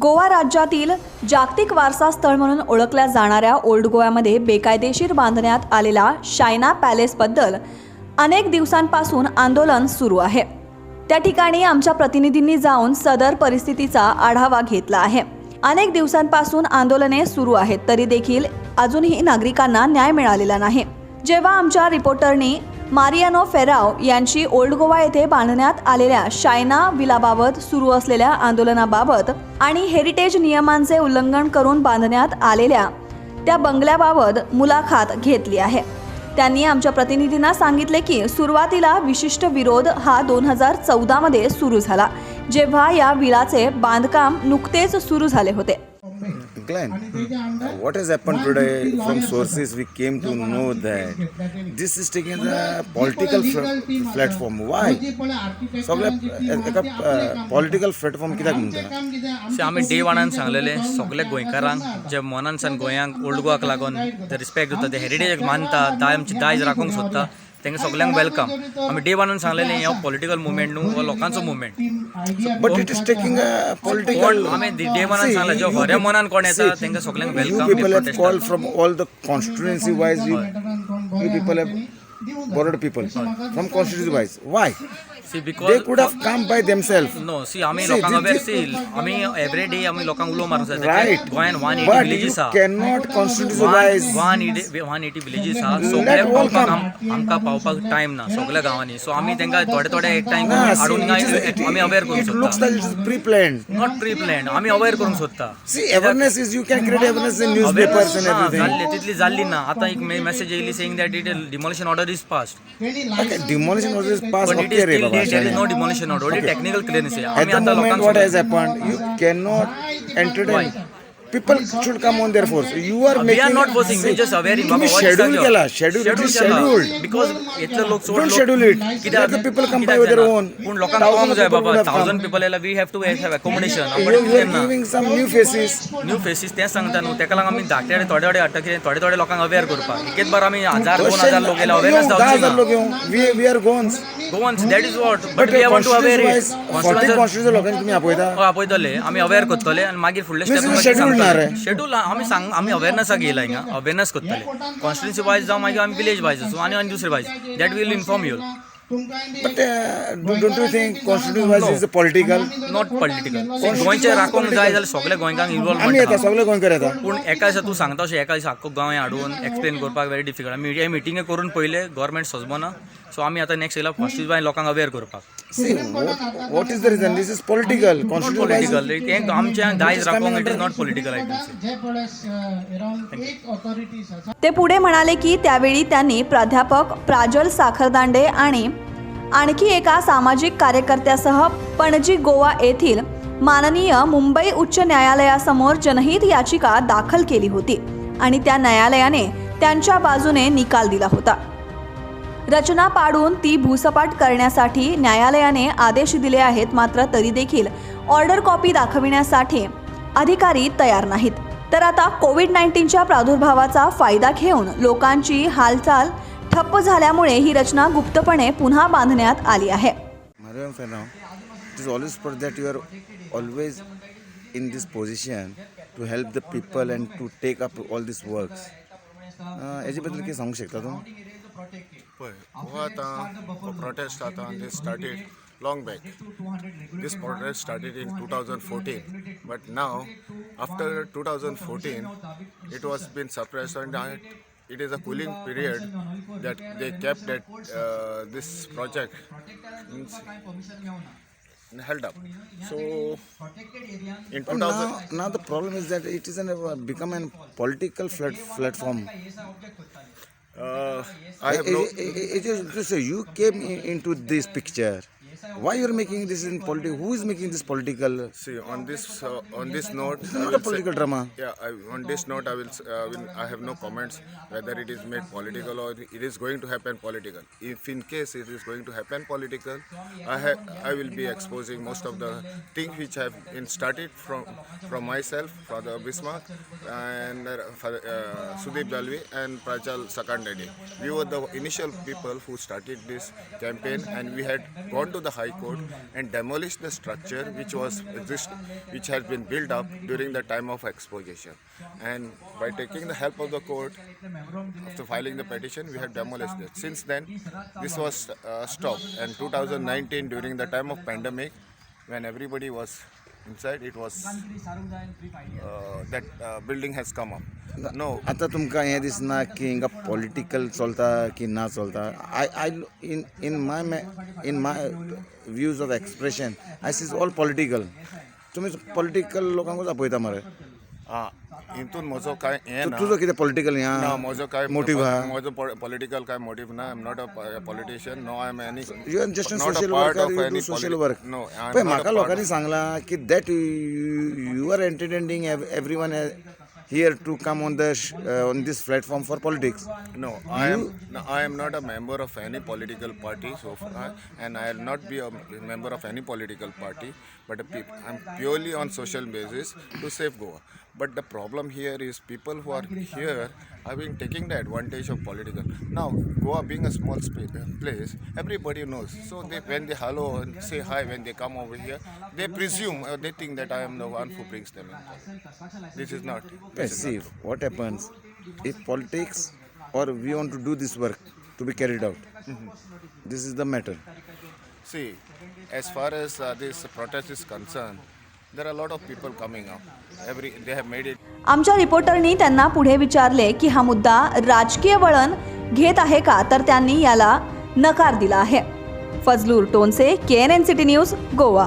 गोवा राज्यातील जागतिक वारसा स्थळ म्हणून ओळखल्या जाणाऱ्या ओल्ड गोव्यामध्ये बेकायदेशीर बांधण्यात आलेला शायना पॅलेसबद्दल अनेक दिवसांपासून आंदोलन सुरू आहे। त्या ठिकाणी आमच्या प्रतिनिधींनी जाऊन सदर परिस्थितीचा आढावा घेतला आहे। अनेक दिवसांपासून आंदोलने सुरू आहेत, तरी देखील अजूनही नागरिकांना न्याय मिळालेला नाही। जेव्हा आमच्या रिपोर्टरनी मारियानो फेराव यांची ओल्ड गोवा येथे बांधण्यात आलेल्या शायना विलाबाबत सुरू असलेल्या आंदोलनाबाबत आणि हेरिटेज नियमांचे उल्लंघन करून बांधण्यात आलेल्या त्या बंगल्याबाबत मुलाखत घेतली आहे। त्यांनी आमच्या प्रतिनिधींना सांगितले की सुरुवातीला विशिष्ट विरोध हा 2014 मध्ये सुरू झाला, जेव्हा या विलाचे बांधकाम नुकतेच सुरू झाले होते। Glenn, what has happened today? From sources we came to know that this is taking the political platform. Why? सगळ्या political platform कित्याक म्हणटा? आमी डे वनान सांगलेले सगळे गोंयकारांक जे मनान सान गोंयांक ओल्ड गोवाक लागून ते रिस्पेक्ट दिता, ते हेरिटेज मानता, आमची दायज राखूंक सोदता, तांकां सगळ्यांक वेलकम। आमी डे वनान सांगलेले हो पॉलिटिकल मुवमेंट न्हू, हो लोकांचो movement. But it is taking a political. आमी डे वनान सांगले जो खऱ्या मनान कोण येता तांकां सगळ्यांक You welcome. people have called from all the constituency wise. You people have borrowed people from constituency wise. Why? See They because could have come by themselves. No see आमी लोकांक अवेर सी आमी एवरी डे आमी लोकांक उलो मारूंक जाय। Right. गोंयान 180 But you villages आहा, cannot constituency wise. 180 विलेजीस आहा, Let सगळ्यांक all पावपाक come. आमकां पावपाक टायम ना सगळ्या गांवांनी। सो आमी तांकां थोडे एक टायम See, हाडून आमी अवेर करूंक it looks सोदता। like it is pre-planned. Not pre plan, आमी अवेर करूंक सोदता। See, awareness is you can create awareness in newspapers and everything. तितली जाल्ली ना। आतां एक मेसेज येयली saying that it demolition order is passed, Okay, demolition order is passed. But it Okay, is रे स्टील बाबा. There is no demolition order, only technical clearance आहे। At आमी the आतां moment, लोकांक what has happened? You cannot entertain. People should come on their force. You are we making. are not forcing, we just awareing तुम्ही बाबा schedule केला. Schedule. It is scheduled. Because इतले लोक सोड Don't schedule it. Let the people come by their own. पूण लोकांक Thousands कळोंक of जाय people बाबा, would have 1000 come. पीपल येयला we have to have accommodation. You are giving some new faces. New faces तें सांगता न्हू, ताका लागून आमी धाकटे थोडे अटक थोडे लोकांक अवेअर करपाक एक बार आमी 1000-2000 लोक येयला अवेअरनेस जावची 10,000 लोक ना। येऊन. We are gone. Goans that is what, but But we want to aware constituency wise, 40 constituency लोकांनी तुम्ही आपयता. आपयतले आमी अवेअर करतले आनी मागीर फुडले This is स्टेप scheduled ना रे. शेड्यूल आमी अवेअरनेसाक येयला हिंगा, अवेअरनेस करतले कॉन्स्टिट्युन्सी वायज जावं मागीर आमी विलेज वायज असो आनी दुसरे wise that will inform you. But don't you think constituency wise is political? Not political. गोंयचे राखोंक जाय जाल्यार सगळे गोंयकांक आम्ही येता इन्वॉल्वमेंट सगळे गोंयकार येता. पूण एका दिसा तूं सांगता अशें एका दिसा आख्खो गांव हाडून एक्सप्लेन करपाक व्हेरी डिफिकल्ट। आमी हे मिटींगे करून पयले गव्हर्मेंट सजमो ना, सो आमी आतां नेक्स्ट येयला फर्स्ट बाय लोकांक अवेअर करपाक। See, what is the reason? This is political. Constituency wise. Political तें आमच्या दायज राखोंक इट इज नॉट पॉलिटिकल आय ते पुढे म्हणाले की त्यावेळी त्यांनी प्राध्यापक प्राजल साखरदांडे आणि आणखी एका सामाजिक कार्यकर्त्यासह पणजी गोवा येथील माननीय मुंबई उच्च न्यायालयासमोर जनहित याचिका दाखल केली होती आणि त्या न्यायालयाने त्यांच्या बाजूने निकाल दिला होता। रचना पाडून ती भूसपाट करण्यासाठी न्यायालयाने आदेश दिले आहेत, मात्र तरी देखील ऑर्डर कॉपी दाखविण्यासाठी अधिकारी तयार नाहीत। तर आता कोविड-19च्या प्रादुर्भावाचा फायदा घेऊन लोकांची हालचाल ठप्प झाल्यामुळे ही रचना गुप्तपणे पुन्हा बांधण्यात आली आहे। Mariam Fernau, it is always for that you are always in this position to help the people and to take up all these works. याच्याबद्दल काही सांगू शकता तुम्ही? पळय हो आतां प्रोटेस्ट आतां दीस started long back. This protest started in 2014, but now after 2014 it was been suppressed and it is a cooling period that they kept that this project means held up. So in 2000 Now the problem is that it is become a political platform. I have no. It is so you came into this picture. Why you are making this in political? Who is making this political? See, on this note, This is not a political drama. Yeah, on this note, I have no comments whether it is made political or it is going to happen political. If in case it is going to happen political, I will be exposing most of the things which have been started from myself, Father Bismarck, and Sudeep Dalvi and Prajal Sakandade. We were the initial people who started this campaign, and we had gone to the the High Court and demolish the structure which which has been built up during the time of exposition. And by taking the help of the court, after filing the petition, we have demolished it. Since then, this was stopped. And 2019, during the time of pandemic, when everybody was inside, it was that building has come up. No, आता तुमकां हें दिसना की हिंगा political चलता की ना चलता I in my views of expression I sees all political तुमी पॉलिटिकल लोकांकूच आपयता मरे हितून म्हजो काय हें ना. तुजो कितें पॉलिटिकल ना ह्या म्हजो काय मोटीव आहा म्हजो पॉलिटिकल काय मोटीव ना. I am not a politician. No I am any. You are just not a social part worker of you any do social politi- work No, I'm पण not a म्हाका part लोकांनी of- सांगलां की that you are entertaining everyone here to come on this platform for politics. No, I am not a member of any political party so far, and I will not be a member of any political party. But I'm purely on social basis to save Goa. But the problem here is people who are here are being taking the advantage of political. Now, Goa being a small place, everybody knows. So when they hello and say hi when they come over here, they presume or they think that I am the one who brings them in. This is not. See what happens if politics or we want to do this work to be carried out. This is the matter. See, as far as this protest is concerned, there are a lot of people coming up. They have made it. आमच्या रिपोर्टरनी त्यांना पुढे विचारले की हा मुद्दा राजकीय वळण घेत आहे का, तर त्यांनी याला नकार दिला आहे. फजलूर टोनसे, KNN सिटी न्यूज, गोवा.